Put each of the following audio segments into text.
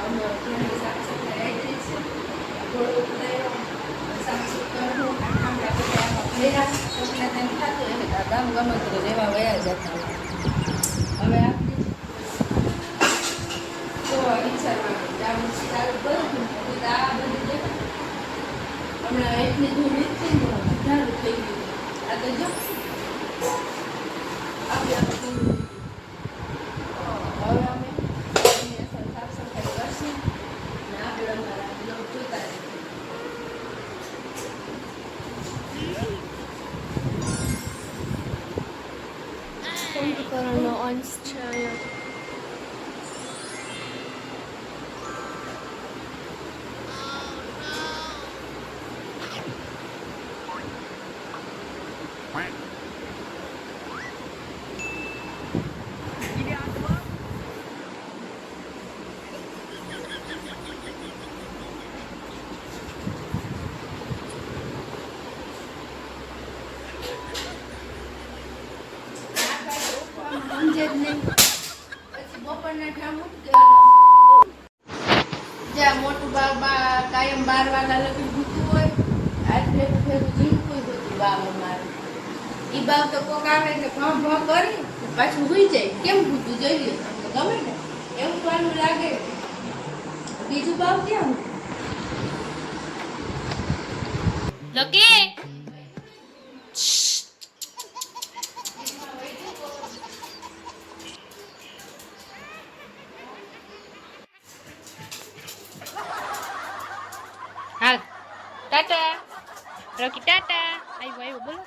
અમે ઘરની સાફ સફાઈ આવી છે. ઘોડો ઉતાર્યો, સાફ સફાઈ આંગણા બધા ભર્યા. એટલે તેમ થતું હોય કે ગામ ગમત રહેવા વયા જતા હોય. હવે આપણે તો વિચારવાનું જાવું ચાલુ કરું તો આ બધું દેખાય. હમણાં એટલી ધૂળ નીકળી ને ઢાળું થઈ ગયું. આ તો જો આપણે હવે અમે સાફ સફાઈ કરશું ને આપણે અમારા બ્લોગ જોતા કુંભકર્ણનો અંશ છે અહીંયા. સમજે જ નહીં. પછી બપોરના ઠામ ઉઠી જવાનું. જ્યાં મોટું બા કાયમ 12 વાગ્યા લગી ભૂતું હોય, આજ ભેગું ભેગું જીવતું બધું બાવ અમારું. ઈ બાવ તો કોક આવે એટલે ભં ભં કરી પાછું હુઈ જાય. કેમ ભૂતું જોઈએ ગમે ને એવું વાનું લાગે. બીજું બાવ ક્યાં લકી હાલ ટાટા રોકી ટાટા આવ્યો બોલો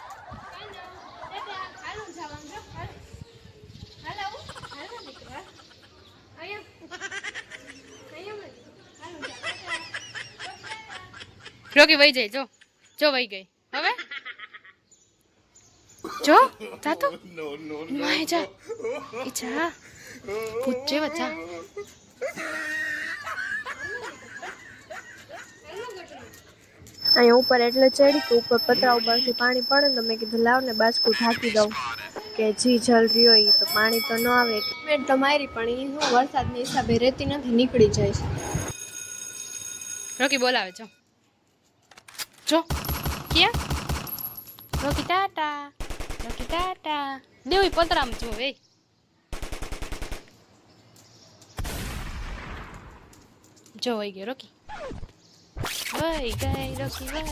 રોકી વહી જાય જો વહી ગઈ હવે જો જાતો માય જા ઈચ્છા પૂછે બચ્ચા અહીંયા ઉપર એટલે ચડી કે ઉપર પતરા ઉપરથી પાણી પડે ને મેં કીધું લાવ ને બાજકું ઢાંકી દઉં કે જી જલ રહ્યો એ તો પાણી તો ન આવે. મેં તો મારી પણ એ શું વરસાદની હિસાબે રહેતી નથી, નીકળી જાય છે. રોકી બોલાવે જો ક્યાં રોકી ટાટા દેવી પતરામ જો એ જો વહી ગયો રોકી વહી ગઈ રોકી વહી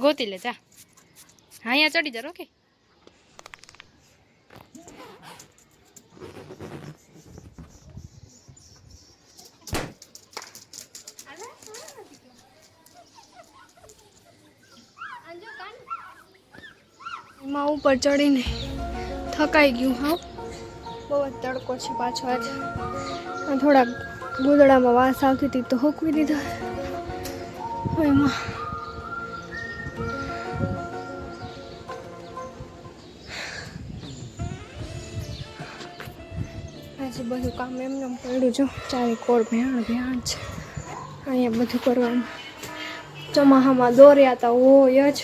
ગોતી લે જા. હા અહીંયા ચડી જા રોકી. એમાં ઉપર ચડીને થકાઈ ગયું. હા બહુ જ તડકો છે પાછો આજે. થોડાક ગોદડામાં વાસ આવતી હતી તો હોકવી દીધા. એમાં આજે બધું કામ એમને પડ્યું જો ચારે કોર ભેણ છે. અહીંયા બધું કરવાનું. ચોમાહામાં દોર્યા હતા હોય જ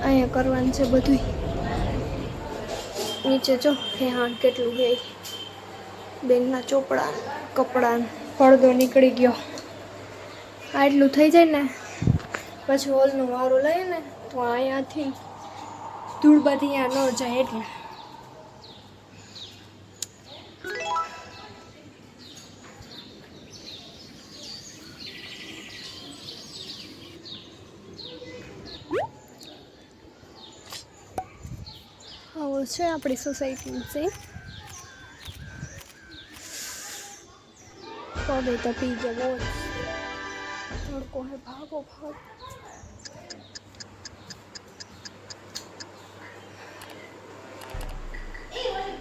અહીંયા કરવાનું છે બધું. નીચે જો ભેહાણ કેટલું હે. બેનના ચોપડા કપડાં પડદો નીકળી ગયો. આટલું થઈ જાય ને પછી હોલનો વારો લઈએ ને તો અહીંયાથી ધૂળ બધી અહીંયા ન જાય એટલે. આવો છે આપણી સોસાયટી છે. પગે તો પી ગયો તડકો હે ભાગો.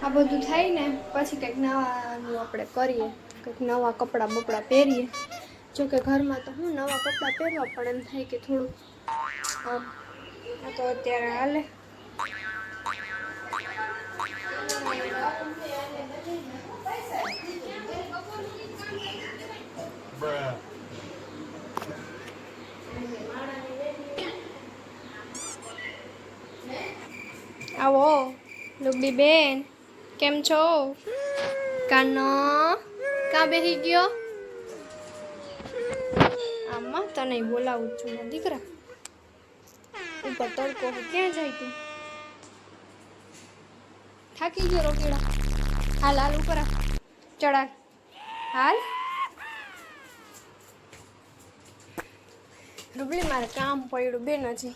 આ બધું થાય ને પછી કંઈક નવાનું આપણે કરીએ, કંઈક નવા કપડાં બપડા પહેરીએ. જોકે ઘરમાં તો હું નવા કપડાં પહેરવા પણ એમ થાય કે થોડું આ તો અત્યારે હાલે. આવો લુગડી બેન કેમ છો કાનો? કાં બેસી ગયો? આમાં તને બોલાવું છું મારા દીકરા. ઉપર તડકો ક્યાં જાય તું? થાકી ગયો રોકીડા? હાલ હાલ ઉપર આ ચડાલ હાલ. રૂબલી મારે કામ પડ્યું બેન હજી.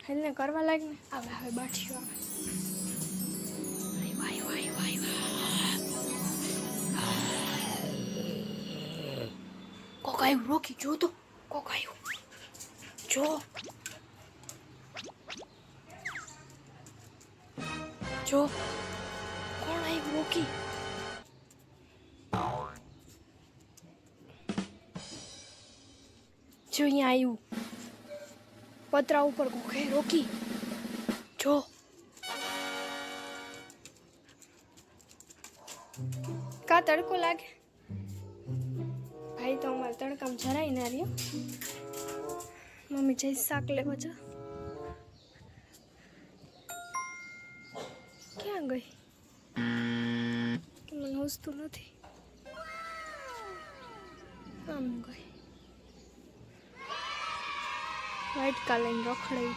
હેલને કરવા લાગ ને. આવે હવે બાઠીઓ આવે. કોક આવ્યું રોકી જો તો. કોક આવ્યું જો. જો કોણ આવ્યું રોકી? જો અહીંયા આવ્યું પતરા ઉપર કોકે રોકી જો. કા તડકો લાગે? ભાઈ તો અમારે તડકામાં જરાય ના રહ્યો. મમ્મી જઈ શાક લેવા જા. ક્યાં ગઈ? મને હસતું નથી. આમ ગઈ. વાઇટ કાલીન રખડાઈ.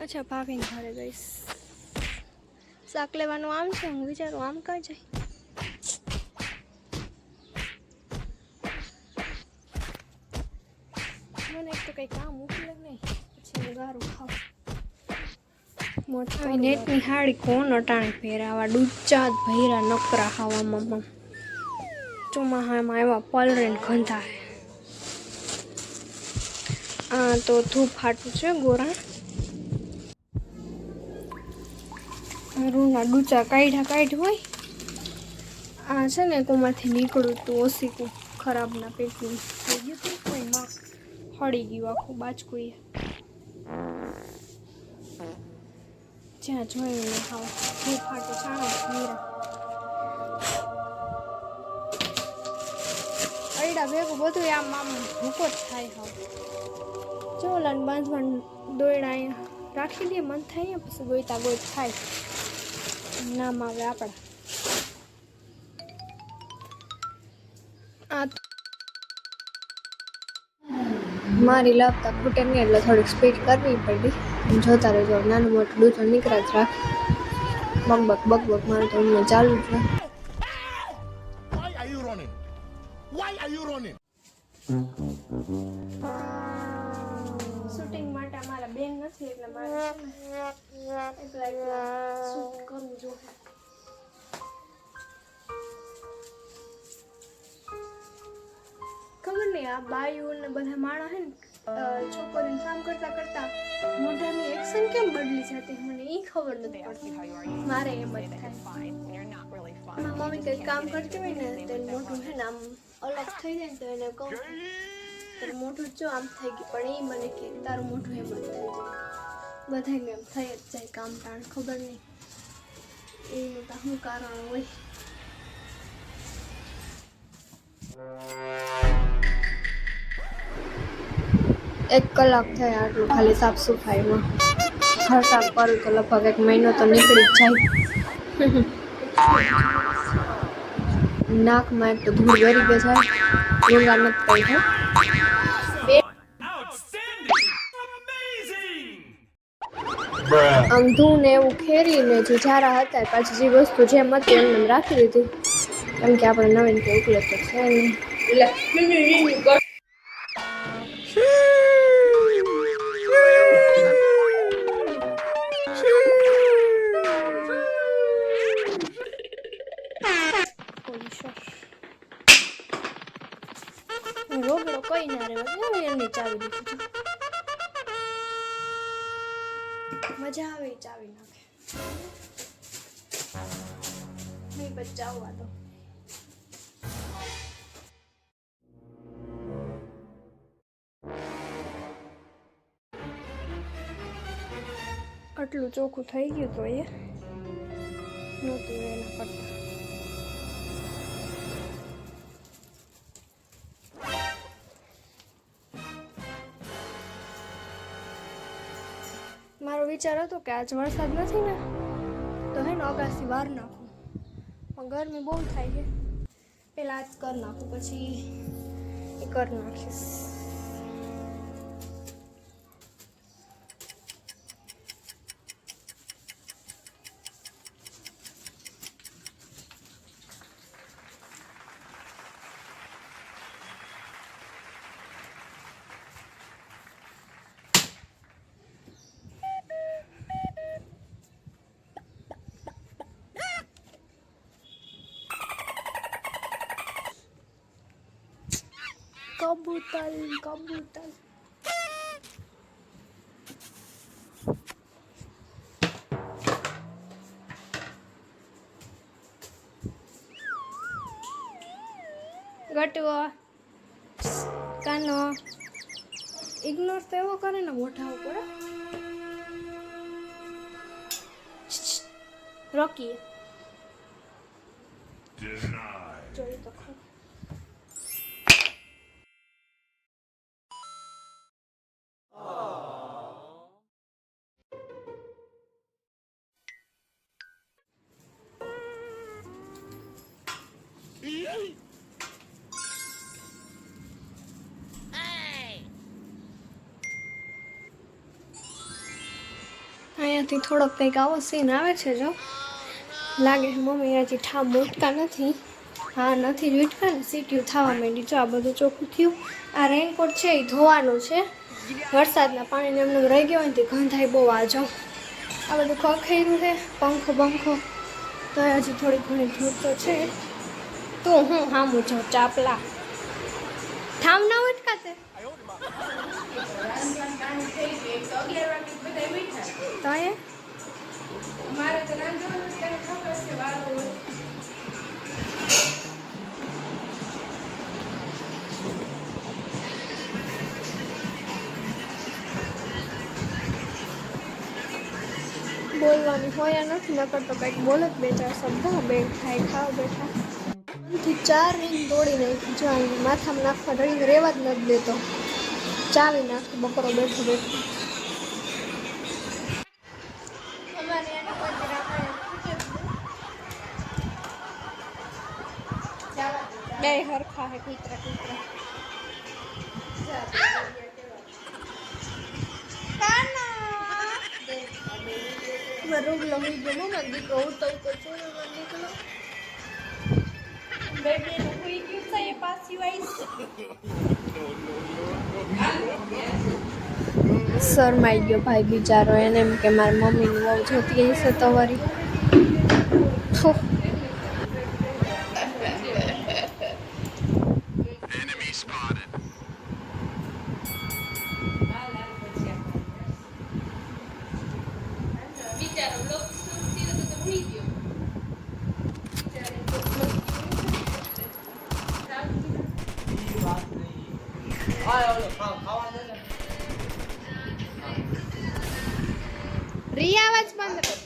અચ્છા ભાગીને ઘરે ગઈશ. શાક લેવાનું આમ છે. હું વિચારું આમ કાં જાય. મને એક તો કંઈ કામ ઉકલે નહીં. પછી હું ગારું ખાઉં. મોટા નેટની હાડી કોણ અટાણે પહેરાવા? ડૂચા જ ભૈરા નકરા ખાવામાં. ચોમાહામાં એવા પલરેન ગંધા હે. આ તો ધૂપ ફાટું છે ગોરા. રૂના ડૂચા કાઢ્યા હોય. આ છે ને કોમાંથી નીકળ્યું તું ઓસીકું ખરાબના પેટનું થઈ ગયું હતું. કોઈ માં હળી ગયું આખું બાજકું. જ્યાં જોયું ને હાવ ધૂપ ફાટે છાણા ભીરા. અયડા ભેગું બધું આમ આમ ભૂકો જ થાય. હાવ જો લાન બાંધવાનું દોયડા અહીંયા રાખી દે મન થાય પછી ગોઈતા ગોઈત થાય. નામ આવે આપણા. આ મારી લાવતા ખૂટે નહીં એટલે થોડીક સ્પીડ કરવી પડી. જોતા રહેજો નાનું મોટું દૂધ નીકળ્યા જ રાખે. બકબક બકબક મારું તો અમને ચાલુ જ રહે. શૂટિંગ માટે અમારા બેન નથી એટલે મારે એકલા શૂટ કરવું જોઈએ. ખબર નહીં આ બાયું ને બધા માણસ હે ને છોકરીને કામ કરતા કરતા મોઢાની એક્શન કેમ બદલી જતી મને એ ખબર નથી પડતી. મારે એમ જ થાય. મમ્મી કંઈક કામ કરતી હોય ને તો મોઢું છે ને આમ અલગ થઈ જાય ને તો એને કહું તારું મોઢું જો આમ થઈ ગયું પણ એ મને કે તારું મોઢું એમ જ થઈ જાય. બધાને એમ થઈ જ જાય કામ ટાણ. ખબર નહીં એનું તો શું કારણ હોય. એક કલાક થાય આટલું ખાલી સાફ સફાઈમાં. ઘર સાફ કરું તો લગભગ 1 મહિનો તો નીકળી જ જાય. નાકમાં એક તો ધૂળ ગરી ગઈ જાય. લુંગા નથી પડી. આમ ધૂળ ને એવું ખેરીને જે ઝારા હતા પાછી જે વસ્તુ જેમ હતી એમને રાખી દીધી. કેમ કે આપણે નવીન કે ઉકલે તો છે નહીં. રોગડો કઈ ના રહેવા એમની ચાવી દીધી. મજા આવે ચાવી નાખે. નહીં બસ ચાવવા દો. આટલું ચોખ્ખું થઈ ગયું તો એ નહોતું એના કરતા. મારો વિચાર હતો કે આજ વરસાદ નથી ને તો હે ને અગાસી વાર નાખું, પણ ગરમી બહુ થાય છે. પહેલાં આજ કરી નાખું, પછી એ કરી નાખીશ. કબૂતર કબૂતર ગટવો કાનો ઇગ્નોર તો એવો કરે ને મોઢા ઉપર. રોકી જોઈ તો ખરું. અહીંયાથી થોડોક કંઈક આવો સીન આવે છે. જો લાગે છે મમ્મી હજી ઠામ ઉઠતા નથી. હા નથી જ ઉઠતા ને, સીટીયું થવા માંડી. જો આ બધું ચોખ્ખું થયું. આ રેનકોટ છે એ ધોવાનું છે. વરસાદના પાણીને એમને રહી ગયો હોય ને તે ગંધાઈ બહુ. આ જો આ બધું ખખેર્યું છે, પંખો બંખો તો હજી થોડી ઘણી ધૂળ તો છે. તો હું હામું જાઉં ચાપલા ઠામ ના ઉઠકાતે તો એ મારે તો રાંધવાનું ત્યારે ખબર છે વારો હોય. બોલવાની હોય નથી, નકર તો કંઈક બોલે જ બે ચાર શબ્દ. બેગ ખાઈ ખાવ બેઠા 4 રીંગ દોડી નાખી. જો અહીં માથામાં નાખવા ડળીને રહેવા જ નથી દેતો. ચાવી નાખી બકરો બેઠો બેઠો. બે હરખા હે કૂતરા કૂતરા. રૂગલો હોય ગયો ને દીકરો ઉતર તો ચોરો નીકળો. બેબી નું કોઈ ગયું છે એ પાછી આવીશ. શરમાઈ ગયો ભાઈ બિચારો. એને એમ કે મારી મમ્મીની વહુ જોતી હશે તો વરી. રિયા આવાજ બંધ કર.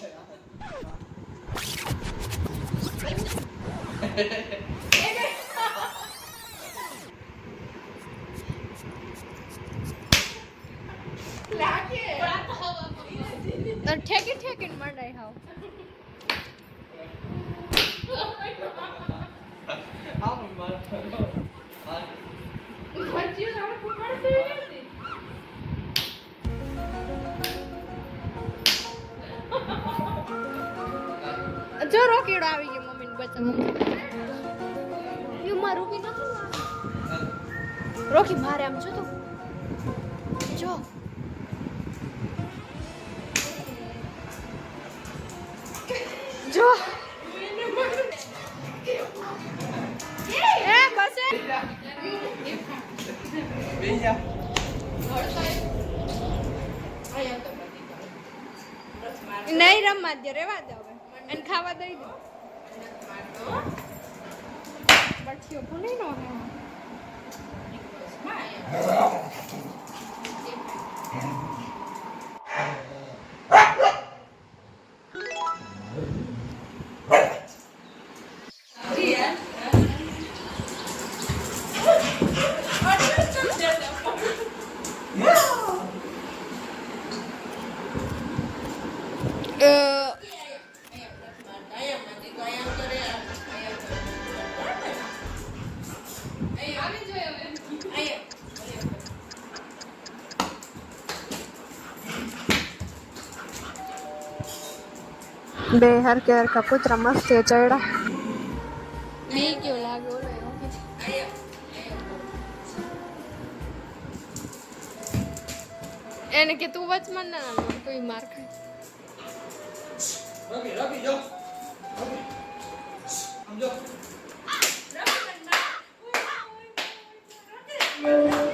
ઠેકી ઠેકીને મંડાઈ હાવ. જો રોકીડો આવી ગયો મમ્મીને બચાવવા. યુ માં રૂકી નથી. રોકી મારે આમ જો તો જો. જો એ બસ નહીં રમવા દે, રેવા દે હવે. એને ખાવા દઈ દે. બચ્ચીઓ ભૂલી નો હે. બે હરકે હરકા કૂતરા મસ્ત ચડ્યા બી કેવું લાગે ઓલો એને કે તું વચમાં ના કોઈ માર ખાય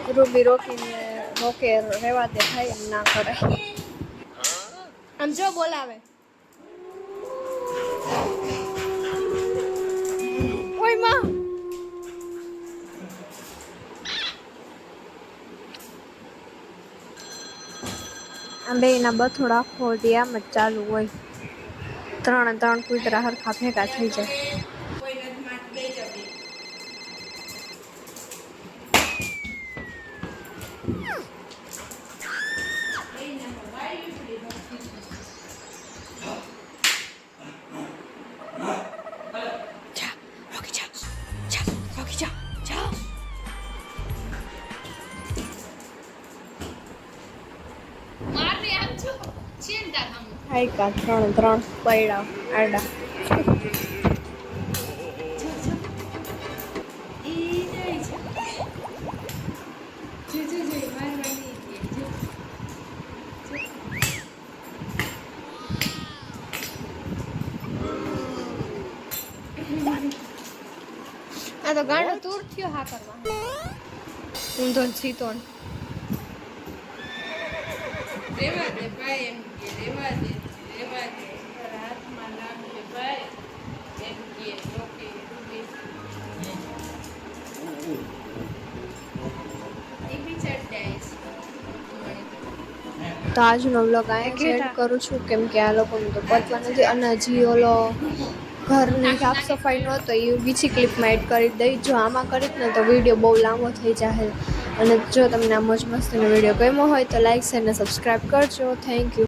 રૂબી રોકીને રોકે રેવા દે ભાઈ એમ ના કરે આમ જો બોલાવે ઓય માં આ બેયના બથોડા આખો દી આમ જ ચાલુ હોય 3 કૂતરા હરખા ભેગા થઈ જાય આયકા 3 પૈડા આડા આ તો ગાંડો તૂર થયો હા કરવા ઊંધો સીતો રેવા દે ભાઈ એમ કે રેવા દે હાથમાં લાગે ભાઈ એમ કે રોકે રૂબી એ બી ચડ જાય તો આજનો વ્લોગ અહીંયા એડ કરું છું કેમ કે આ લોકોને તો પતવા નથી અને હજી ઓલો ઘરની સાફ સફાઈ નહોતો એ બીજી ક્લિપમાં એડ કરી દઈ જો આમાં કરીશ ને તો વિડીયો બહુ લાંબો થઈ જશે અને જો તમને આ મોજ મસ્તીનો વિડીયો ગમ્યો હોય તો લાઈક શેર અને સબસ્ક્રાઈબ કરજો થેન્ક યુ